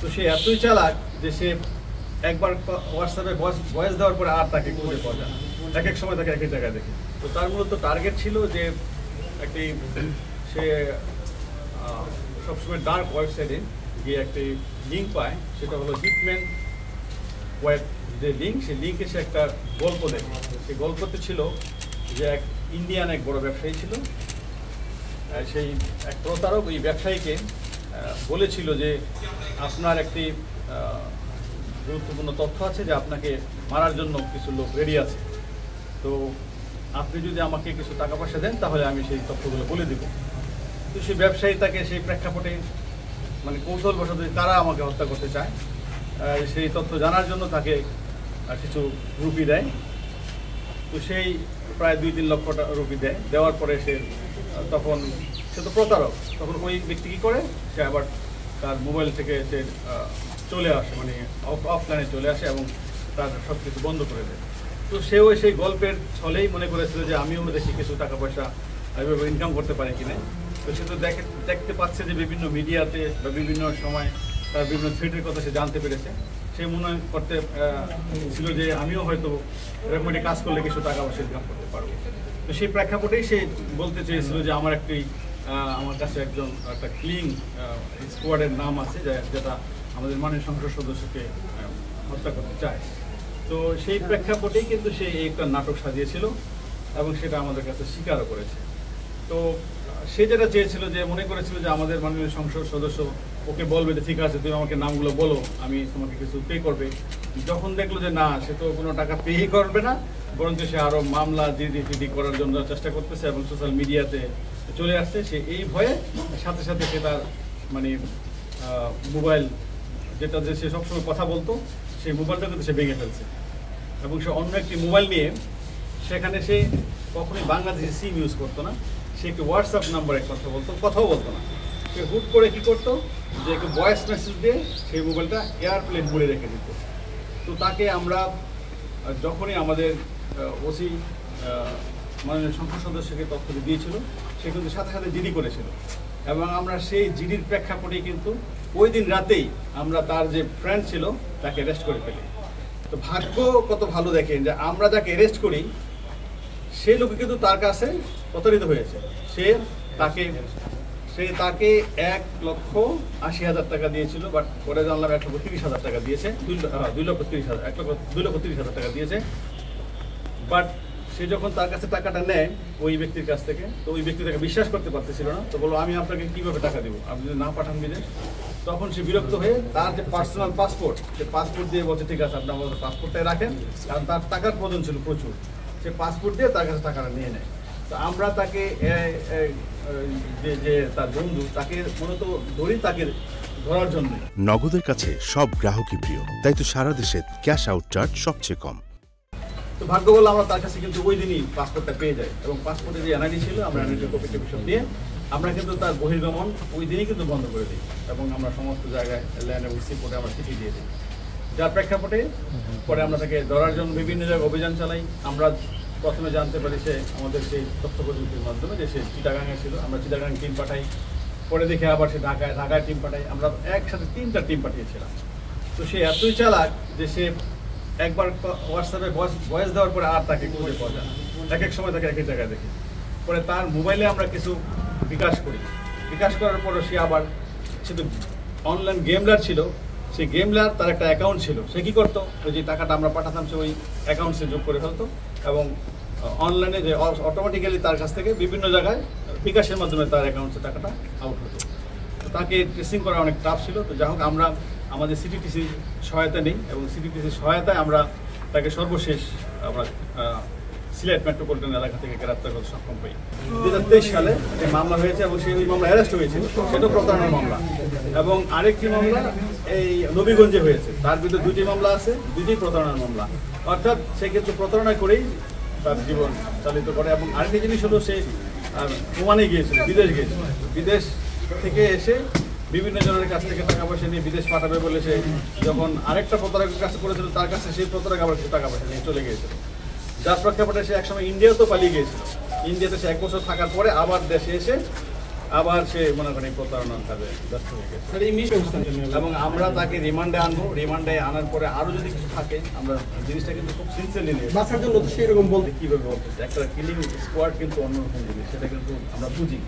তো সে এতই চালাক যে সে একবার হোয়াটসঅ্যাপে ভয়েস দেওয়ার পরে আর তাকে খুঁজে পাওয়া যায় না, এক এক সময় তাকে একই জায়গায় দেখে। তো তার মূলত টার্গেট ছিল যে একটি সে সবসময় ডার্ক ওয়েবসাইটে গিয়ে একটি লিঙ্ক পায়, সেটা হলো হিটম্যান ওয়েব যে লিঙ্ক, সেই লিঙ্কে সে একটা গল্প দেখে। সেই গল্পতে ছিল যে এক ইন্ডিয়ান এক বড় ব্যবসায়ী ছিল, সেই এক প্রতারক ওই ব্যবসায়ীকে বলেছিল যে আপনার একটি গুরুত্বপূর্ণ তথ্য আছে যে আপনাকে মারার জন্য কিছু লোক রেডি আছে, তো আপনি যদি আমাকে কিছু টাকা পয়সা দেন তাহলে আমি সেই তথ্যগুলো বলে দেব। তো সেই ব্যবসায়ী তাকে সেই প্রেক্ষাপটে মানে কৌশলবশত তারা আমাকে হত্যা করতে চায়, সেই তথ্য জানার জন্য তাকে কিছু রুপি দেয়। তো সেই প্রায় 2-3 লক্ষ রুপি দেওয়ার পরে তখন সে তো প্রতারক, তখন ওই ব্যক্তি কী করে, সে আবার তার মোবাইল থেকে সে চলে আসে, মানে অফলাইনে চলে আসে এবং তার সব কিছু বন্ধ করে দেয়। তো সেও সেই গল্পের ছলেই মনে করেছিল যে আমিও দেখি কিছু টাকা পয়সা এভাবে ইনকাম করতে পারি কিনা। তো সে তো দেখতে পাচ্ছে যে বিভিন্ন মিডিয়াতে বা বিভিন্ন সময় তার বিভিন্ন থ্রেটের কথা সে জানতে পেরেছে। সে মনে করতে ছিল যে আমিও হয়তো এরকম একটি কাজ করলে কিছু টাকা পয়সা ইনকাম করতে পারবো। তো সেই প্রেক্ষাপটেই সে বলতে চেয়েছিল যে আমার কাছে একটা ক্লিং স্কোয়াডের নাম আছে যেটা আমাদের মাননীয় সংসদ সদস্যকে হত্যা করতে চায়। তো সেই প্রেক্ষাপটেই কিন্তু সে একটা নাটক সাজিয়েছিল এবং সেটা আমাদের কাছে স্বীকারও করেছে। তো সে যেটা চেয়েছিল যে মনে করেছিল যে আমাদের মাননীয় সংসদ সদস্য ওকে বলবে যে ঠিক আছে তুমি আমাকে নামগুলো বলো, আমি তোমাকে কিছু পে করবে। যখন দেখলো যে না, সে তো কোনো টাকা পেই করবে না, বরঞ্চ সে আরও মামলা জিডি করার জন্য চেষ্টা করতেছে এবং সোশ্যাল মিডিয়াতে চলে আসছে, সে এই ভয়ে সাথে সাথে সে তার মানে মোবাইল যেটা যে সে সবসময় কথা বলতো সেই মোবাইলটা কিন্তু সে ভেঙে ফেলছে এবং সে অন্য একটি মোবাইল নিয়ে, সেখানে সে কখনোই বাংলাদেশি সিম ইউজ করতো না, সে একটি হোয়াটসঅ্যাপ নাম্বারে কথাও বলতো না। সে হুট করে কী করতো যে একটু ভয়েস মেসেজ দিয়ে সেই মোবাইলটা এয়ারপ্লেন মোডে রেখে দিত। তো তাকে আমরা যখনই আমাদের ওসি মাননীয় সংসদ সদস্যকে তথ্য দিয়েছিল, সে কিন্তু সাথে সাথে জিডি করেছিল এবং আমরা সেই জিডির প্রেক্ষাপটেই কিন্তু ওই দিন রাতেই আমরা তার যে ফ্রেন্ড ছিল তাকে অ্যারেস্ট করে ফেলি। তো ভাগ্য কত ভালো দেখেন যে আমরা যাকে অ্যারেস্ট করি সে লোক কিন্তু তার কাছে প্রতারিত হয়েছে। সে তাকে 1,80,000 টাকা দিয়েছিল, বাট পরে জানলাম 1,30,000 টাকা দিয়েছে, 2,30,000 টাকা দিয়েছে। বাট সে যখন তার কাছে টাকাটা নেয় ওই ব্যক্তির কাছ থেকে, তো ওই ব্যক্তি তাকে বিশ্বাস করতে পারতেছিল না। তো বললো আমি আপনাকে কীভাবে টাকা দেবো, আপনি যদি না পাঠান বিদেশ। তখন সে বিরক্ত হয়ে তার যে পার্সোনাল পাসপোর্ট, সে পাসপোর্ট দিয়ে বলছে ঠিক আছে আপনার পাসপোর্টটাই রাখেন, কারণ তার টাকার প্রয়োজন ছিল প্রচুর। সে পাসপোর্ট দিয়ে তার কাছে টাকাটা নিয়ে নেয়। তো আমরা তাকে যে তার বন্ধু তাকে মূলত ধরি তাকে ধরার জন্য। নগদের কাছে সব গ্রাহকই প্রিয়, তাই তো সারা দেশে ক্যাশ আউট চার্জ সবচেয়ে কম। তো ভাগ্য বললো আমরা তার কাছে কিন্তু ওই দিনই পাসপোর্টটা পেয়ে যাই এবং পাসপোর্টে যে এনআইডি ছিল আমরা এনআইডি কপি টপিসব দিয়ে আমরা কিন্তু তার বহির্গমন ওই দিনই কিন্তু বন্ধ করে দিই এবং আমরা সমস্ত জায়গায় ল্যান্ড এবং সিপোর্টে আমরা চিঠি দিয়ে দিই, যার প্রেক্ষাপটে পরে আমরা তাকে ধরার জন্য বিভিন্ন জায়গায় অভিযান চালাই। আমরা প্রথমে জানতে পারি সে আমাদের সেই তথ্য প্রযুক্তির মাধ্যমে যে সে চিটাগাঙে ছিল, আমরা চিটাগাং টিম পাঠাই, পরে দেখে আবার সে ঢাকায় টিম পাঠাই, আমরা একসাথে 3টা টিম পাঠিয়েছিলাম। তো সে এতই চালাক যে সে একবার হোয়াটসঅ্যাপে ভয়েস দেওয়ার পরে আর তাকে খুঁজে পাওয়া যায় না, এক এক সময় তাকে একই জায়গায় দেখি। পরে তার মোবাইলে আমরা কিছু বিকাশ করার পরে সে তো অনলাইন গেমলার ছিল, সেই গেমলার তার একটা অ্যাকাউন্ট ছিল। সে কী করতো, ওই যে টাকাটা আমরা পাঠাতাম সে ওই অ্যাকাউন্টসে যোগ করে ফেলতো এবং অনলাইনে যে অটোমেটিক্যালি তার কাছ থেকে বিভিন্ন জায়গায় বিকাশের মাধ্যমে তার অ্যাকাউন্টসে টাকাটা আউট হতো। তো তাকে ট্রেসিং করা অনেক টাফ ছিল। তো যাই হোক আমরা আমাদের সিটিটিসির সহায়তা নেই এবং সিটিটিসির সহায়তায় আমরা তাকে সর্বশেষ আমরা সিলেট মেট্রোপলিটন এলাকা থেকে গ্রেপ্তার করতে সক্ষম পাই। 2023 সালে যে মামলা হয়েছে এবং সেই মামলা অ্যারেস্ট হয়েছিল সেটাও প্রতারণার মামলা এবং আরেকটি মামলা এই নবীগঞ্জে হয়েছে, তার বিরুদ্ধে 2টি মামলা আছে, 2টিই প্রতারণার মামলা। অর্থাৎ সে কিন্তু প্রতারণা করেই তার জীবন চালিত করে। এবং আরেকটি জিনিস হলো সে ওমানে গিয়েছিল, বিদেশ থেকে এসে বিভিন্ন জনের কাছ থেকে টাকা পয়সা নিয়ে বিদেশ পাঠাবে বলে সে যখন আরেকটা প্রতারকের কাছে করেছিল তার কাছে সেই প্রতারক আবার কিছু টাকা পয়সা নিয়ে চলে গিয়েছিল, যার প্রেক্ষাপটে সে একসময় ইন্ডিয়াতেও পালিয়ে গিয়েছিল। ইন্ডিয়াতে সে 1 বছর থাকার পরে আবার দেশে এসে আবার সে মনে করেন এই প্রতারণার কাজে ব্যস্ত হয়ে গেছে। স্যার এই মিস ব্যবস্থা নেওয়া এবং আমরা তাকে রিমান্ডে আনবো, রিমান্ডে আনার পরে আরো যদি কিছু থাকে আমরা জিনিসটা কিন্তু খুব সিনসিয়ারলি নিয়ে বাচ্চার জন্য তো সেই রকম বলতে কিভাবে বলতেছে একটা কিলিং স্কোয়াড কিন্তু অন্যরকম জিনিস, সেটা কিন্তু আমরা বুঝি।